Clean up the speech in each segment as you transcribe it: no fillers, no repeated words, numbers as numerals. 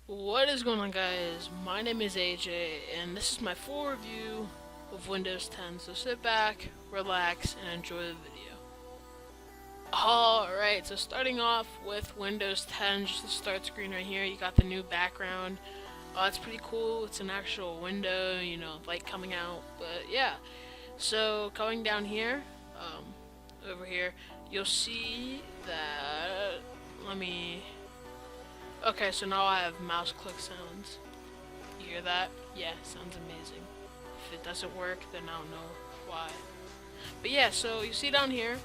What is going on, guys? My name is AJ and this is my full review of Windows 10, so sit back, relax, and enjoy the video. Alright, so starting off with Windows 10, just the start screen right here, you got the new background. It's pretty cool, it's an actual window, light coming out, but yeah. So going down here, over here, you'll see that, okay, so now I have mouse click sounds. You hear that? Yeah, sounds amazing. If it doesn't work, then I don't know why. But yeah, so you see down here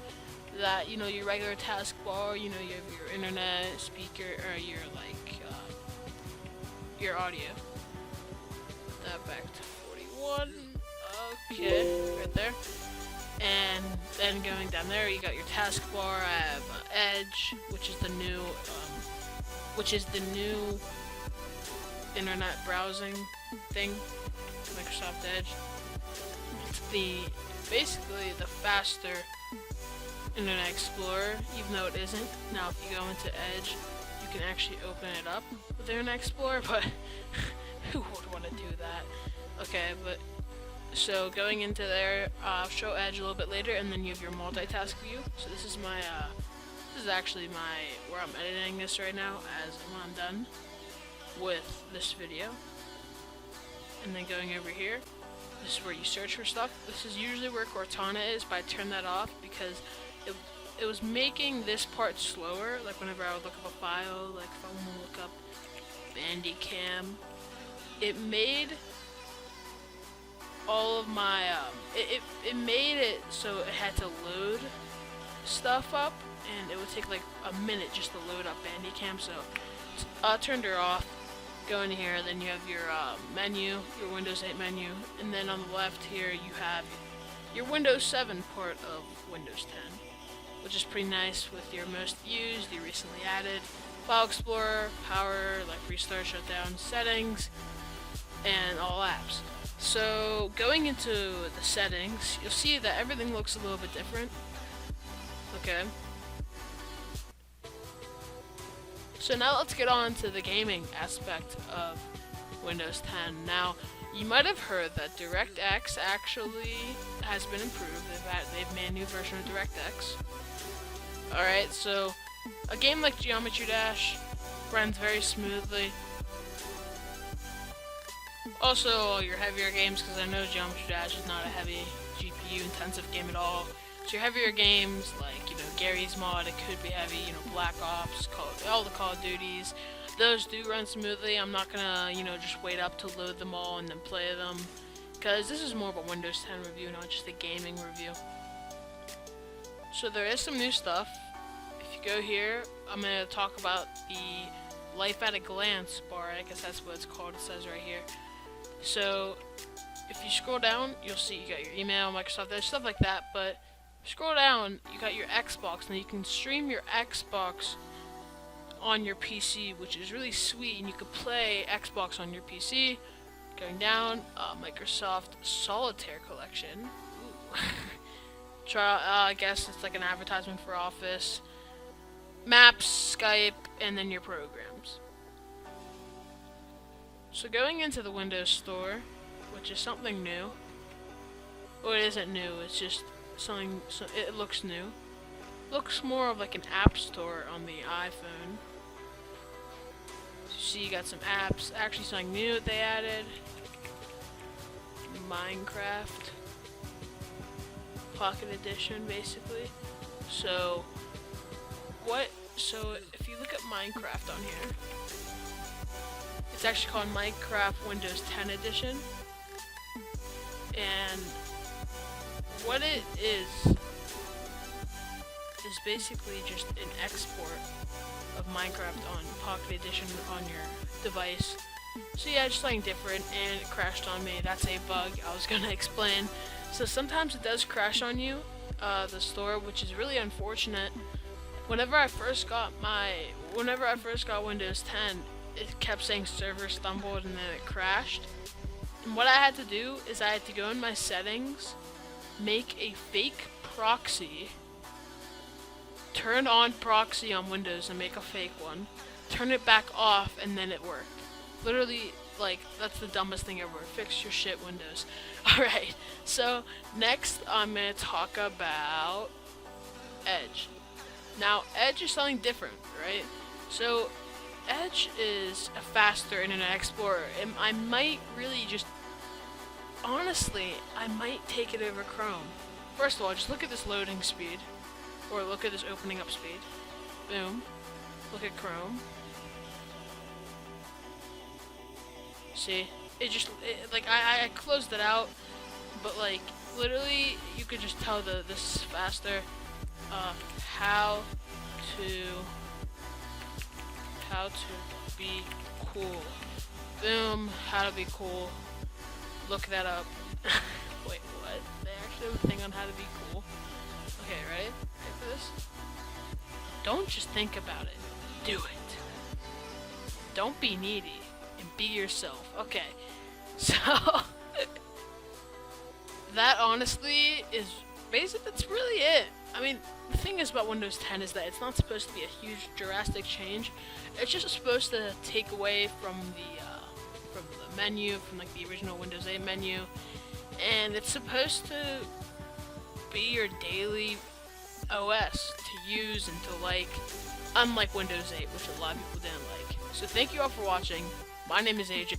that, your regular taskbar, you have your internet, speaker, or your audio. Put that back to 41. Okay, right there. And then going down there, you got your taskbar. I have Edge, which is the new internet browsing thing, Microsoft Edge. It's basically the faster Internet Explorer, even though it isn't. Now, if you go into Edge, you can actually open it up with Internet Explorer, but who would want to do that? Okay, but so going into there, I'll show Edge a little bit later, and then you have your multitask view. So this is actually where I'm editing this right now as when I'm done with this video. And then going over here, this is where you search for stuff. This is usually where Cortana is, but I turned that off because it was making this part slower. Like whenever I would look up a file, like if I want to look up Bandicam, it made all of my it made it so it had to load stuff up, and it would take like a minute just to load up Bandicam. So I turned her off. Go in here, then you have your menu, your Windows 8 menu, and then on the left here you have your Windows 7 part of Windows 10, which is pretty nice with your most used, your recently added, File Explorer, power, like restart, shutdown, settings, and all apps. So going into the settings, you'll see that everything looks a little bit different. Okay. So now let's get on to the gaming aspect of Windows 10. Now, you might have heard that DirectX actually has been improved. They've made a new version of DirectX. Alright, so a game like Geometry Dash runs very smoothly. Also, your heavier games, because I know Geometry Dash is not a heavy GPU intensive game at all. So your heavier games, like, Garry's Mod, it could be heavy, Black Ops, all the Call of Duties, those do run smoothly. I'm not gonna, just wait up to load them all and then play them, because this is more of a Windows 10 review, not just a gaming review. So there is some new stuff. If you go here, I'm gonna talk about the Life at a Glance bar. I guess that's what it's called. It says right here. So if you scroll down, you'll see you got your email, Microsoft Edge, stuff like that, but scroll down, you got your Xbox. Now you can stream your Xbox on your PC, which is really sweet, and you can play Xbox on your PC. Going down, Microsoft Solitaire Collection. Ooh. I guess it's like an advertisement for Office. Maps, Skype, and then your programs. So going into the Windows Store, which is something new. Well, it isn't new, it's just something, so it looks new. Looks more of like an app store on the iPhone. So you see you got some apps, actually something new that they added. Minecraft Pocket Edition, basically. So if you look at Minecraft on here, it's actually called Minecraft Windows 10 Edition. And what it is basically just an export of Minecraft on Pocket Edition on your device. So yeah, just something different, and it crashed on me. That's a bug I was gonna explain. So sometimes it does crash on you, the store, which is really unfortunate. Whenever I first got Windows 10, it kept saying server stumbled and then it crashed. And what I had to do is I had to go in my settings, make a fake proxy, turn on proxy on Windows and make a fake one, turn it back off, and then it worked. Literally, like, that's the dumbest thing ever. Fix your shit, Windows. Alright, so next I'm going to talk about Edge. Now, Edge is something different, right? So, Edge is a faster Internet Explorer, and I might really just, honestly, I might take it over Chrome. First of all, just look at this loading speed, or look at this opening up speed. Boom. Look at Chrome. See? I closed it out, but like, literally, you could just tell this is faster. How to be cool. Boom, how to be cool. Look that up. Wait, what? They actually have a thing on how to be cool. Okay, ready? Ready for this? Don't just think about it. Do it. Don't be needy and be yourself. Okay. So that honestly is basically, that's really it. I mean, the thing is about Windows 10 is that it's not supposed to be a huge drastic change. It's just supposed to take away from the menu, from like the original Windows 8 menu, and it's supposed to be your daily OS to use and to like, unlike Windows 8, which a lot of people didn't like. So thank you all for watching. My name is AJ.